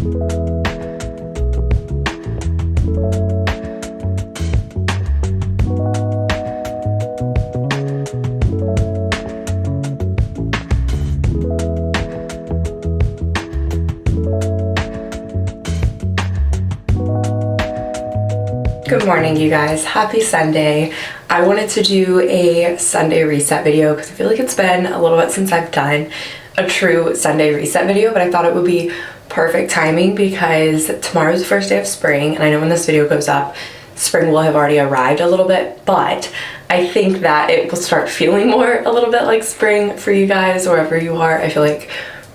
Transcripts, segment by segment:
Good morning, you guys. Happy Sunday. I wanted to do a Sunday reset video because I feel like it's been a little bit since I've done a true Sunday reset video, but I thought it would be perfect timing because tomorrow's the first day of spring, and I know when this video goes up, spring will have already arrived a little bit, but I think that it will start feeling a little bit like spring for you guys wherever you are. I feel like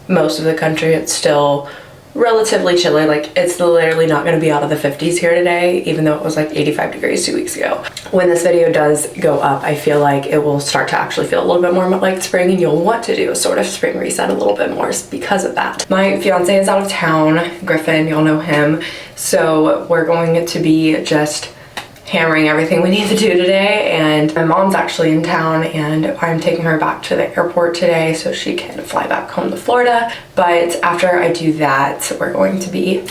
most of the country, it's still relatively chilly. Like, it's literally not going to be out of the 50s here today, even though it was like 85 degrees 2 weeks ago. When this video does go up, I feel like it will start to actually feel a little bit more like spring, and you'll want to do a sort of spring reset a little bit more because of that. My fiance is out of town, Griffin, y'all know him, so we're going to be just hammering everything we need to do today, and my mom's actually in town and I'm taking her back to the airport today so she can fly back home to Florida. But after I do that, we're going to be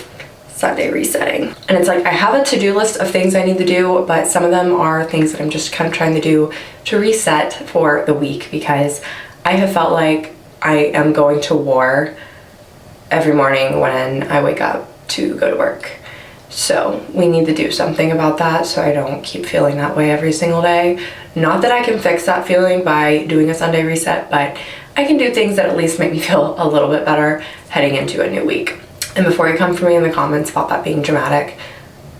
Sunday resetting. And it's like I have a to-do list of things I need to do, but some of them are things that I'm just kind of trying to do to reset for the week, because I have felt like I am going to war every morning when I wake up to go to work. So we need to do something about that so I don't keep feeling that way every single day. Not that I can fix that feeling by doing a Sunday reset, but I can do things that at least make me feel a little bit better heading into a new week. And before you come for me in the comments about that being dramatic,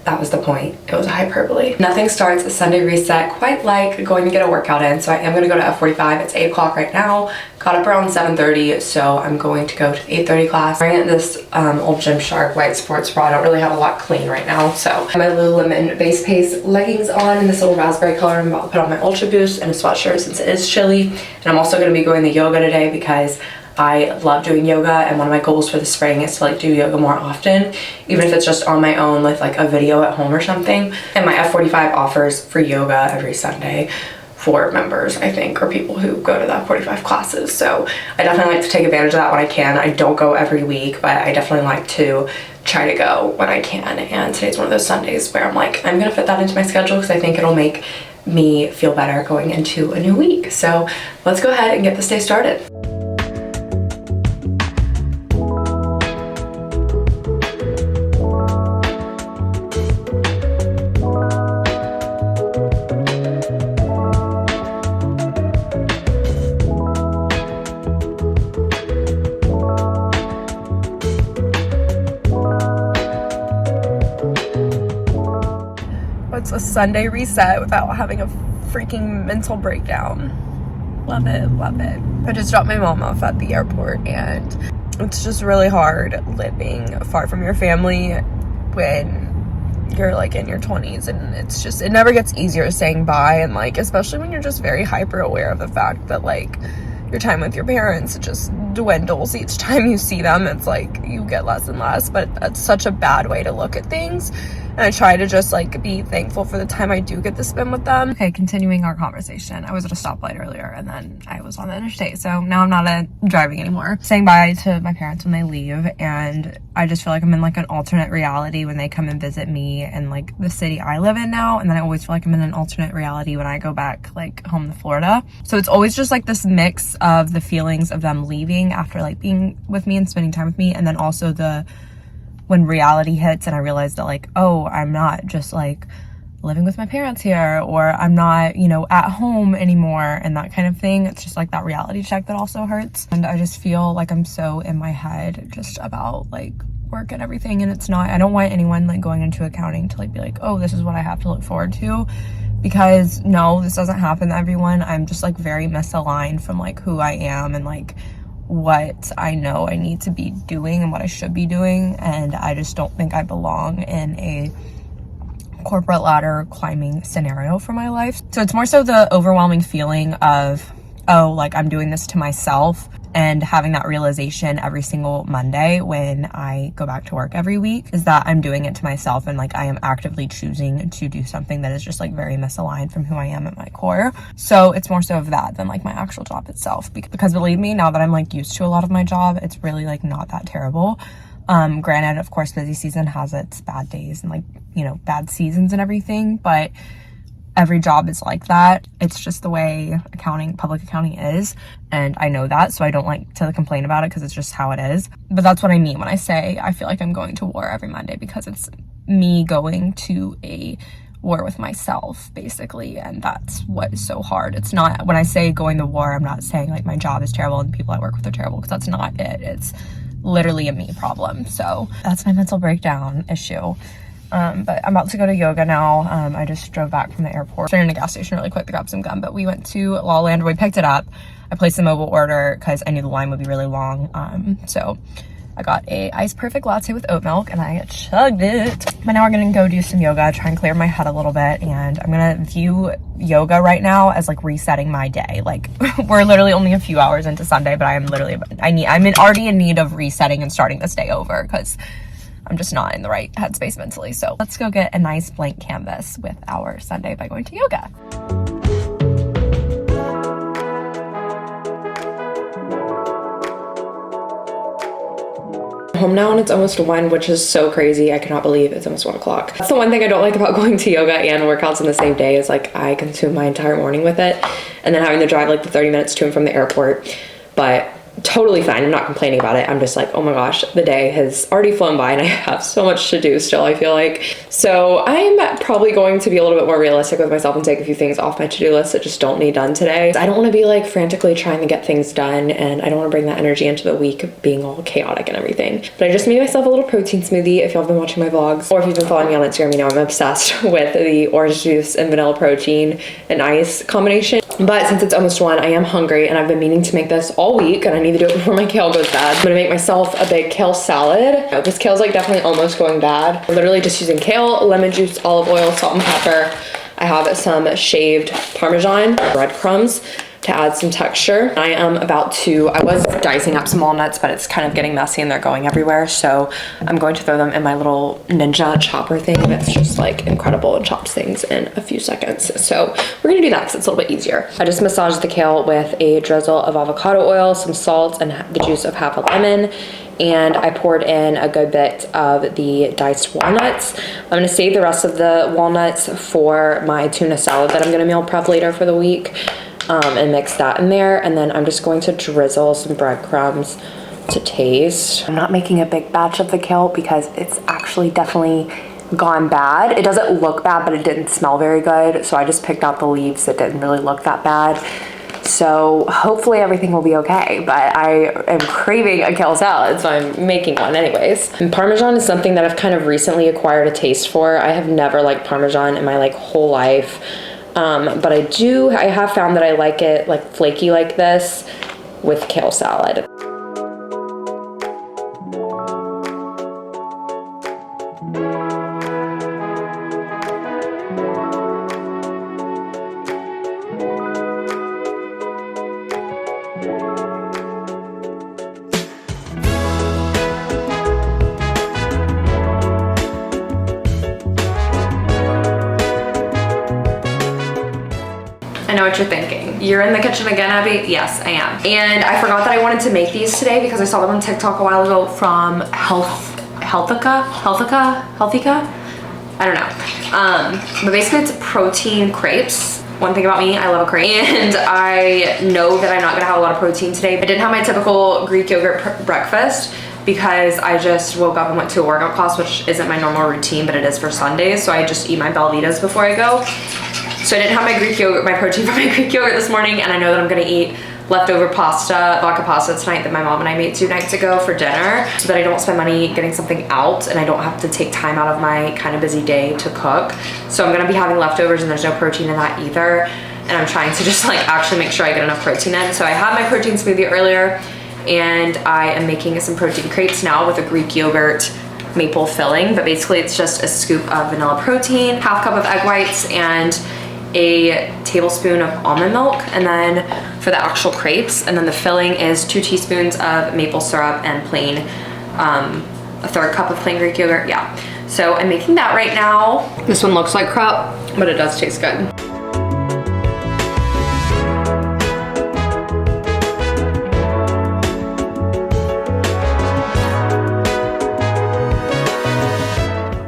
that was the point. It was a hyperbole. Nothing starts a Sunday reset quite like going to get a workout in. So I am going to go to F45. It's 8 o'clock right now. Got up around 7:30, so I'm going to go to the 8:30 class. I'm wearing this old Gymshark white sports bra. I don't really have a lot clean right now. So I have my Lululemon base pace leggings on in this little raspberry color. I'm about to put on my Ultra Boost and a sweatshirt since it is chilly. And I'm also going to be going to yoga today because I love doing yoga, and one of my goals for the spring is to like do yoga more often, even if it's just on my own with like a video at home or something. And my F45 offers free yoga every Sunday for members, I think, or people who go to the F45 classes. So I definitely like to take advantage of that when I can. I don't go every week, but I definitely like to try to go when I can. And today's one of those Sundays where I'm like, I'm gonna fit that into my schedule because I think it'll make me feel better going into a new week. So let's go ahead and get this day started. It's a Sunday reset without having a freaking mental breakdown. Love it, love it. I just dropped my mom off at the airport, and it's just really hard living far from your family when you're like in your 20s, and it's just, it never gets easier saying bye, and like especially when you're just very hyper aware of the fact that like your time with your parents just dwindles each time you see them. It's like you get less and less, but that's such a bad way to look at things. And I try to just like be thankful for the time I do get to spend with them. Okay, continuing our conversation. I was at a stoplight earlier and then I was on the interstate. So now I'm not driving anymore. Saying bye to my parents when they leave. And I just feel like I'm in like an alternate reality when they come and visit me in like the city I live in now. And then I always feel like I'm in an alternate reality when I go back like home to Florida. So it's always just like this mix of the feelings of them leaving after like being with me and spending time with me. And then also when reality hits and I realized that like, oh, I'm not just like living with my parents here, or I'm not, you know, at home anymore and that kind of thing. It's just like that reality check that also hurts. And I just feel like I'm so in my head just about like work and everything. And it's not, I don't want anyone like going into accounting to like be like, oh, this is what I have to look forward to. Because no, this doesn't happen to everyone. I'm just like very misaligned from like who I am and like what I know I need to be doing and what I should be doing, and I just don't think I belong in a corporate ladder climbing scenario for my life. So it's more so the overwhelming feeling of, oh, like I'm doing this to myself, and having that realization every single Monday when I go back to work every week is that I'm doing it to myself, and like I am actively choosing to do something that is just like very misaligned from who I am at my core. So it's more so of that than like my actual job itself, because believe me, now that I'm like used to a lot of my job, it's really like not that terrible. Granted, of course, busy season has its bad days and, like, you know, bad seasons and everything, but every job is like that. It's just the way public accounting is, and I know that, so I don't like to complain about it because it's just how it is. But that's what I mean when I say I feel like I'm going to war every Monday, because it's me going to a war with myself, basically, and that's what is so hard. It's not, when I say going to war, I'm not saying like my job is terrible and the people I work with are terrible, because that's not it. It's literally a me problem. So that's my mental breakdown issue. But I'm about to go to yoga now. I just drove back from the airport. Stayed in a gas station really quick to grab some gum, but we went to Loreal, we picked it up. I placed a mobile order because I knew the line would be really long. So I got a iced perfect latte with oat milk and I chugged it. But now we're gonna go do some yoga, try and clear my head a little bit, and I'm gonna view yoga right now as like resetting my day. Like, we're literally only a few hours into Sunday, but I'm already in need of resetting and starting this day over, because I'm just not in the right headspace mentally. So let's go get a nice blank canvas with our Sunday by going to yoga. Home now and it's almost 1, which is so crazy. I cannot believe it's almost 1 o'clock. That's the one thing I don't like about going to yoga and workouts in the same day, is like I consume my entire morning with it, and then having to drive like the 30 minutes to and from the airport. But totally fine. I'm not complaining about it. I'm just like, oh my gosh, the day has already flown by and I have so much to do still, I feel like. So I'm probably going to be a little bit more realistic with myself and take a few things off my to-do list that just don't need done today. I don't want to be like frantically trying to get things done, and I don't want to bring that energy into the week being all chaotic and everything. But I just made myself a little protein smoothie. If y'all have been watching my vlogs, or if you've been following me on Instagram, you know I'm obsessed with the orange juice and vanilla protein and ice combination. But since it's almost 1, I am hungry and I've been meaning to make this all week, and I need to do it before my kale goes bad. I'm gonna make myself a big kale salad. Oh, this kale's like definitely almost going bad. I'm literally just using kale, lemon juice, olive oil, salt and pepper. I have some shaved Parmesan, breadcrumbs to add some texture. I was dicing up some walnuts, but it's kind of getting messy and they're going everywhere. So I'm going to throw them in my little ninja chopper thing that's just like incredible and chops things in a few seconds. So we're gonna do that because it's a little bit easier. I just massaged the kale with a drizzle of avocado oil, some salt, and the juice of half a lemon. And I poured in a good bit of the diced walnuts. I'm gonna save the rest of the walnuts for my tuna salad that I'm gonna meal prep later for the week. And mix that in there, and then I'm just going to drizzle some breadcrumbs to taste. I'm not making a big batch of the kale because it's actually definitely gone bad. It doesn't look bad, but it didn't smell very good, so I just picked out the leaves that didn't really look that bad. So hopefully everything will be okay, but I am craving a kale salad, so I'm making one anyways. And Parmesan is something that I've kind of recently acquired a taste for. I have never liked Parmesan in my like whole life. But I have found that I like it like flaky like this with kale salad. I know what you're thinking. You're in the kitchen again, Abby? Yes, I am. And I forgot that I wanted to make these today because I saw them on TikTok a while ago from Healthica? I don't know. But basically it's protein crepes. One thing about me, I love a crepe. And I know that I'm not gonna have a lot of protein today. I didn't have my typical Greek yogurt breakfast because I just woke up and went to a workout class, which isn't my normal routine, but it is for Sundays. So I just eat my Belvitas before I go. So I didn't have my Greek yogurt, my protein from my Greek yogurt this morning, and I know that I'm gonna eat leftover pasta, vodka pasta tonight that my mom and I made 2 nights ago for dinner, so that I don't spend money getting something out and I don't have to take time out of my kind of busy day to cook. So I'm gonna be having leftovers and there's no protein in that either. And I'm trying to just like actually make sure I get enough protein in. So I had my protein smoothie earlier and I am making some protein crepes now with a Greek yogurt maple filling, but basically it's just a scoop of vanilla protein, half cup of egg whites, and a tablespoon of almond milk, and then for the actual crepes, and then the filling is 2 teaspoons of maple syrup and plain, a 1/3 cup of plain Greek yogurt, yeah. So I'm making that right now. This one looks like crap, but it does taste good.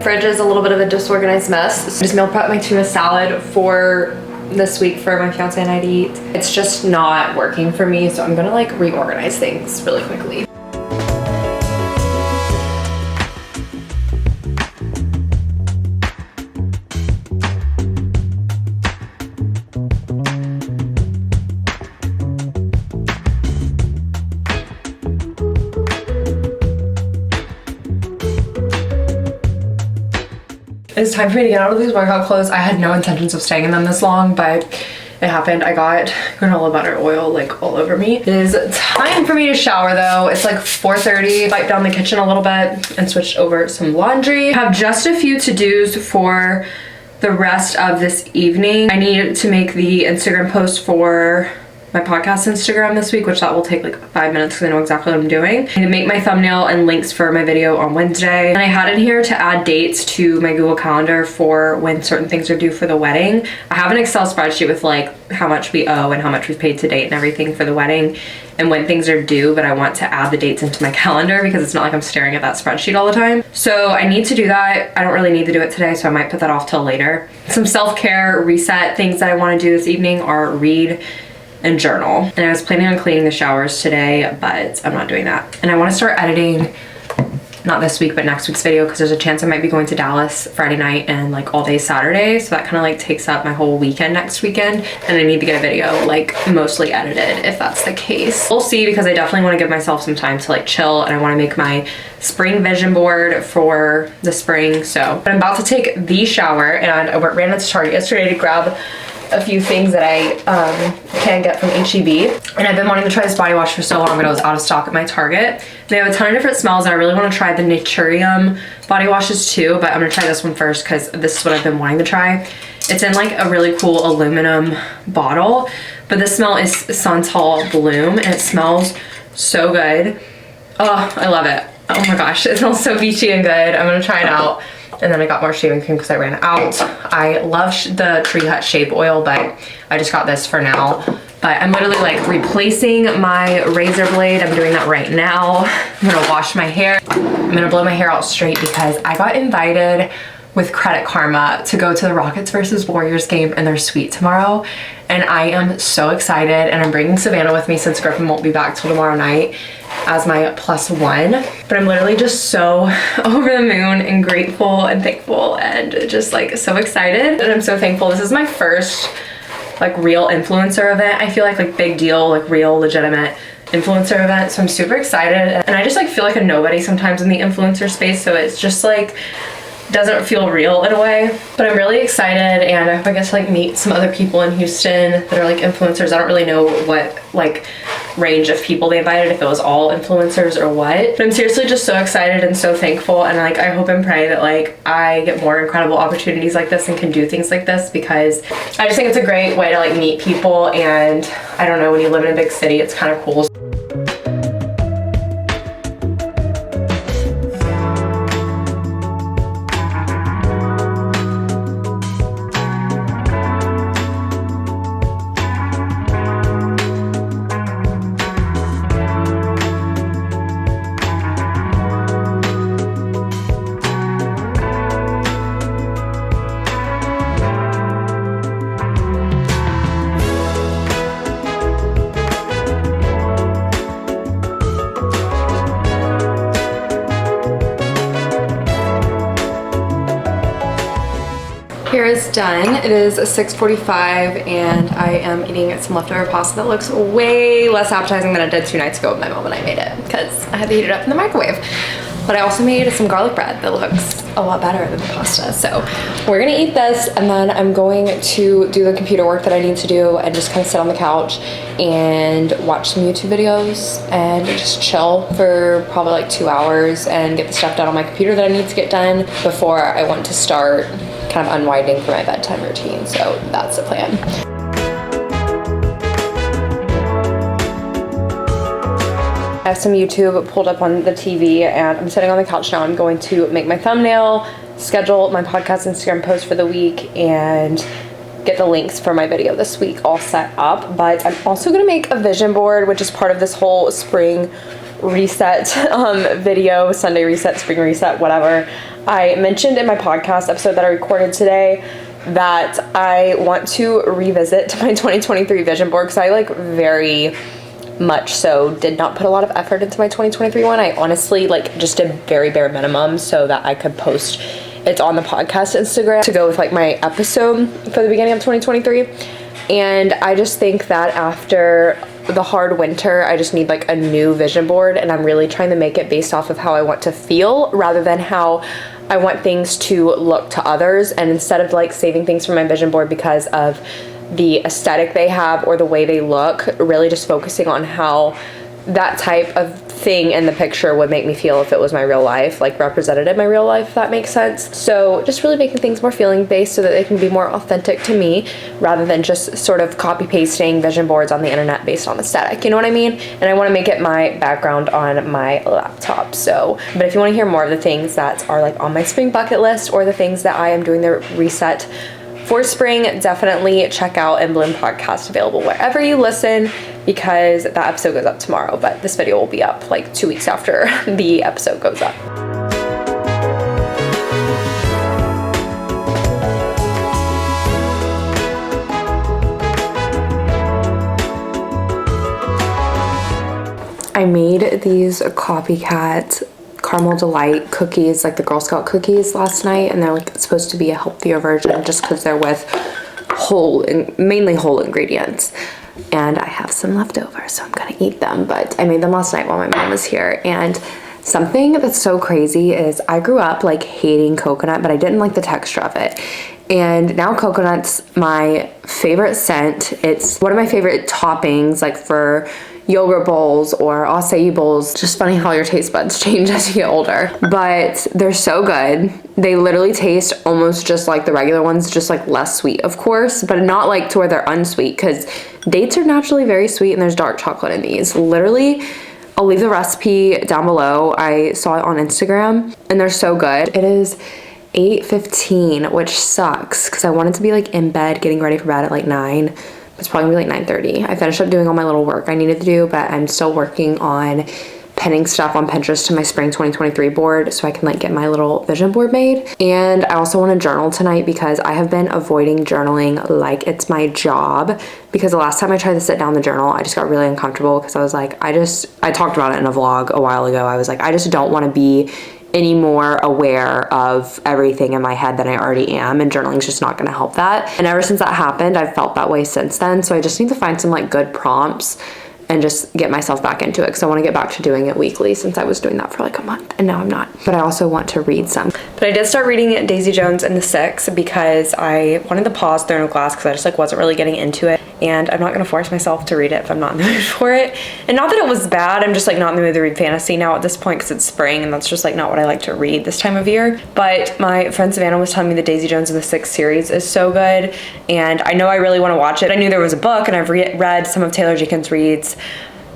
fridge is a little bit of a disorganized mess. Just meal prep my tuna salad for this week for my fiance and I to eat. It's just not working for me, so I'm gonna like reorganize things really quickly. It's time for me to get out of these workout clothes. I had no intentions of staying in them this long, but it happened. I got granola butter oil like all over me. It is time for me to shower though. It's like 4:30. Wiped down the kitchen a little bit and switched over some laundry. I have just a few to-dos for the rest of this evening. I need to make the Instagram post for my podcast Instagram this week, which that will take like 5 minutes because I know exactly what I'm doing. I need to make my thumbnail and links for my video on Wednesday. And I had in here to add dates to my Google Calendar for when certain things are due for the wedding. I have an Excel spreadsheet with like how much we owe and how much we've paid to date and everything for the wedding and when things are due, but I want to add the dates into my calendar because it's not like I'm staring at that spreadsheet all the time. So I need to do that. I don't really need to do it today, so I might put that off till later. Some self-care reset things that I want to do this evening are read and journal. And I was planning on cleaning the showers today, but I'm not doing that. And I want to start editing, not this week, but next week's video, because there's a chance I might be going to Dallas Friday night and like all day Saturday. So that kind of like takes up my whole weekend next weekend. And I need to get a video like mostly edited if that's the case. We'll see, because I definitely want to give myself some time to like chill, and I want to make my spring vision board for the spring. So, but I'm about to take the shower, and I ran into Target yesterday to grab a few things that I can get from H-E-B. And I've been wanting to try this body wash for so long, but I was out of stock at my Target. They have a ton of different smells, and I really want to try the Naturium body washes too, but I'm gonna try this one first because this is what I've been wanting to try. It's in like a really cool aluminum bottle, but the smell is Santal Bloom, and it smells so good. Oh, I love it. Oh my gosh, it smells so beachy and good. I'm gonna try it out. And then I got more shaving cream because I ran out. I love the Tree Hut Shave Oil, but I just got this for now. But I'm literally like replacing my razor blade. I'm doing that right now. I'm gonna wash my hair. I'm gonna blow my hair out straight because I got invited with Credit Karma to go to the Rockets versus Warriors game in their suite tomorrow. And I am so excited, and I'm bringing Savannah with me since Griffin won't be back till tomorrow night as my +1. But I'm literally just so over the moon and grateful and thankful and just like so excited. And I'm so thankful. This is my first like real influencer event. I feel like big deal, like real legitimate influencer event. So I'm super excited. And I just like feel like a nobody sometimes in the influencer space. So it's just like doesn't feel real in a way, but I'm really excited, and I hope I get to like meet some other people in Houston that are like influencers. I don't really know what like range of people they invited, if it was all influencers or what, but I'm seriously just so excited and so thankful, and like I hope and pray that like I get more incredible opportunities like this and can do things like this, because I just think it's a great way to like meet people, and I don't know, when you live in a big city, it's kind of cool. Hair is done. It is 6:45 and I am eating some leftover pasta that looks way less appetizing than it did 2 nights ago when my mom and I made it, because I had to heat it up in the microwave. But I also made some garlic bread that looks a lot better than the pasta. So we're gonna eat this, and then I'm going to do the computer work that I need to do and just kind of sit on the couch and watch some YouTube videos and just chill for probably like 2 hours and get the stuff done on my computer that I need to get done before I want to start kind of unwinding for my bedtime routine. So that's the plan. I have some YouTube pulled up on the TV, and I'm sitting on the couch now. I'm going to make my thumbnail, schedule my podcast Instagram post for the week, and get the links for my video this week all set up. But I'm also gonna make a vision board, which is part of this whole spring reset video, Sunday reset, spring reset, whatever. I mentioned in my podcast episode that I recorded today that I want to revisit my 2023 vision board, because I like very much so did not put a lot of effort into my 2023 one. I honestly like just did very bare minimum so that I could post it on the podcast Instagram to go with like my episode for the beginning of 2023. And I just think that after the hard winter, I just need like a new vision board, and I'm really trying to make it based off of how I want to feel rather than how I want things to look to others. And instead of like saving things from my vision board because of the aesthetic they have or the way they look, really just focusing on how that type of thing in the picture would make me feel if it was my real life, like represented in my real life, if that makes sense. So just really making things more feeling based so that they can be more authentic to me rather than just sort of copy pasting vision boards on the internet based on aesthetic, you know what I mean? And I want to make it my background on my laptop. So, but if you want to hear more of the things that are like on my spring bucket list or the things that I am doing the reset for spring, definitely check out In Bloom podcast, available wherever you listen, because that episode goes up tomorrow, but this video will be up like 2 weeks after the episode goes up. I made these copycat caramel delight cookies, like the Girl Scout cookies, last night, and they're like supposed to be a healthier version just because they're with mainly whole ingredients. And I have some left over, so I'm gonna eat them. But I made them last night while my mom was here. And something that's so crazy is I grew up like hating coconut, but I didn't like the texture of it. And now coconut's my favorite scent. It's one of my favorite toppings, like for yogurt bowls or acai bowls. Just funny how your taste buds change as you get older. But they're so good. They literally taste almost just like the regular ones, just like less sweet, of course, but not like to where they're unsweet, because dates are naturally very sweet and there's dark chocolate in these. Literally, I'll leave the recipe down below. I saw it on Instagram and they're so good. It is 8:15, which sucks because I wanted to be like in bed getting ready for bed at like 9. It's probably gonna be like 9:30. I finished up doing all my little work I needed to do, but I'm still working on pinning stuff on Pinterest to my spring 2023 board so I can like get my little vision board made. And I also want to journal tonight because I have been avoiding journaling like it's my job, because the last time I tried to sit down to journal, I just got really uncomfortable because I was like, I talked about it in a vlog a while ago. I was like, I just don't want to be any more aware of everything in my head than I already am, and journaling's just not gonna help that. And ever since that happened, I've felt that way since then. So I just need to find some like good prompts and just get myself back into it, because I want to get back to doing it weekly, since I was doing that for like a month and now I'm not. But I also want to read some. But I did start reading Daisy Jones and the Six because I wanted to pause Throne of Glass because I just like wasn't really getting into it, and I'm not going to force myself to read it if I'm not in the mood for it. And not that it was bad, I'm just like not in the mood to read fantasy now at this point because it's spring and that's just like not what I like to read this time of year. But my friend Savannah was telling me the Daisy Jones and the Six series is so good, and I know I really want to watch it. I knew there was a book, and I've read some of Taylor Jenkins Reid's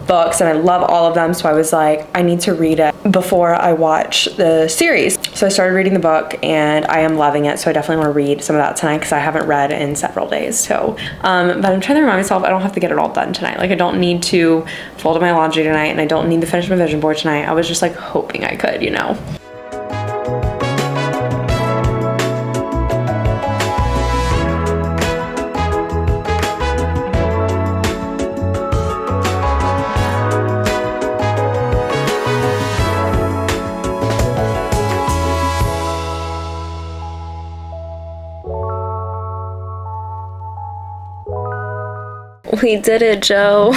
books and I love all of them, so I was like, I need to read it before I watch the series. So I started reading the book and I am loving it, so I definitely want to read some of that tonight because I haven't read in several days. So but I'm trying to remind myself I don't have to get it all done tonight. Like I don't need to fold my laundry tonight, and I don't need to finish my vision board tonight. I was just like hoping I could, you know. We did it, Joe.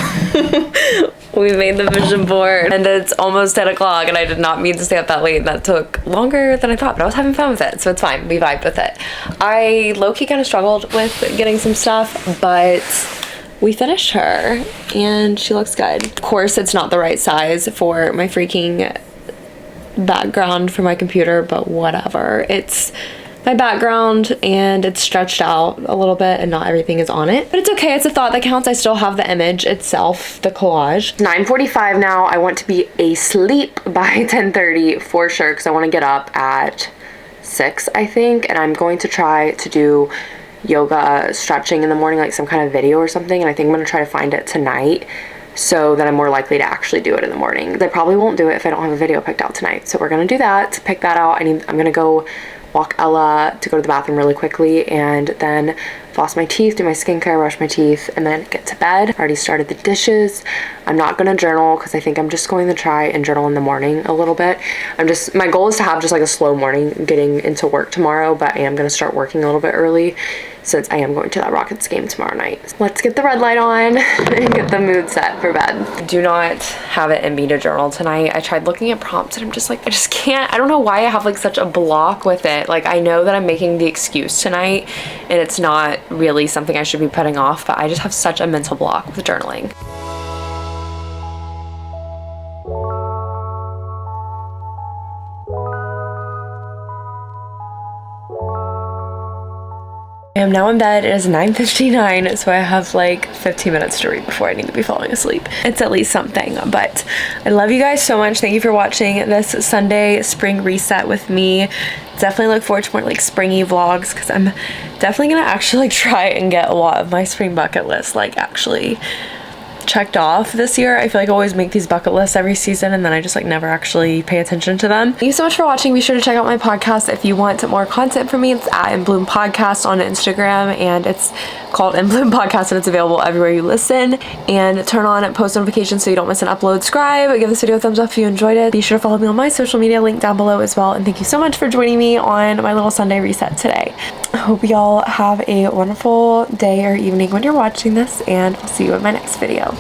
We made the vision board, and it's almost 10 o'clock, and I did not mean to stay up that late, and that took longer than I thought, but I was having fun with it, so it's fine. We vibed with it. I low-key kind of struggled with getting some stuff, but we finished her, and she looks good. Of course, it's not the right size for my freaking background for my computer, but whatever. It's my background and it's stretched out a little bit and not everything is on it, but it's okay. It's a thought that counts. I still have the image itself, the collage. 9:45 now. I want to be asleep by 10:30 for sure, because I want to get up at 6, I think, and I'm going to try to do yoga stretching in the morning, like some kind of video or something, and I think I'm going to try to find it tonight so that I'm more likely to actually do it in the morning. I probably won't do it if I don't have a video picked out tonight. So we're gonna do that to pick that out. I'm gonna go walk Ella to go to the bathroom really quickly, and then floss my teeth, do my skincare, brush my teeth, and then get to bed. I already started the dishes. I'm not gonna journal because I think I'm just going to try and journal in the morning a little bit. My goal is to have just like a slow morning getting into work tomorrow, but I am gonna start working a little bit early since I am going to that Rockets game tomorrow night. Let's get the red light on and get the mood set for bed. Do not have it in me to journal tonight. I tried looking at prompts and I'm just like, I just can't. I don't know why I have like such a block with it. Like, I know that I'm making the excuse tonight and it's not really something I should be putting off, but I just have such a mental block with journaling. I am now in bed. It is 9:59, so I have like 15 minutes to read before I need to be falling asleep. It's at least something, but I love you guys so much. Thank you for watching this Sunday spring reset with me. Definitely look forward to more like springy vlogs because I'm definitely gonna actually like try and get a lot of my spring bucket list like actually checked off this year. I feel like I always make these bucket lists every season and then I just like never actually pay attention to them. Thank you so much for watching. Be sure to check out my podcast if you want more content from me. It's at In Bloom Podcast on Instagram, and it's called In Bloom Podcast, and it's available everywhere you listen. And turn on post notifications so you don't miss an upload. Subscribe, give this video a thumbs up if you enjoyed it. Be sure to follow me on my social media, link down below as well. And thank you so much for joining me on my little Sunday reset today. I hope y'all have a wonderful day or evening when you're watching this, and I'll see you in my next video.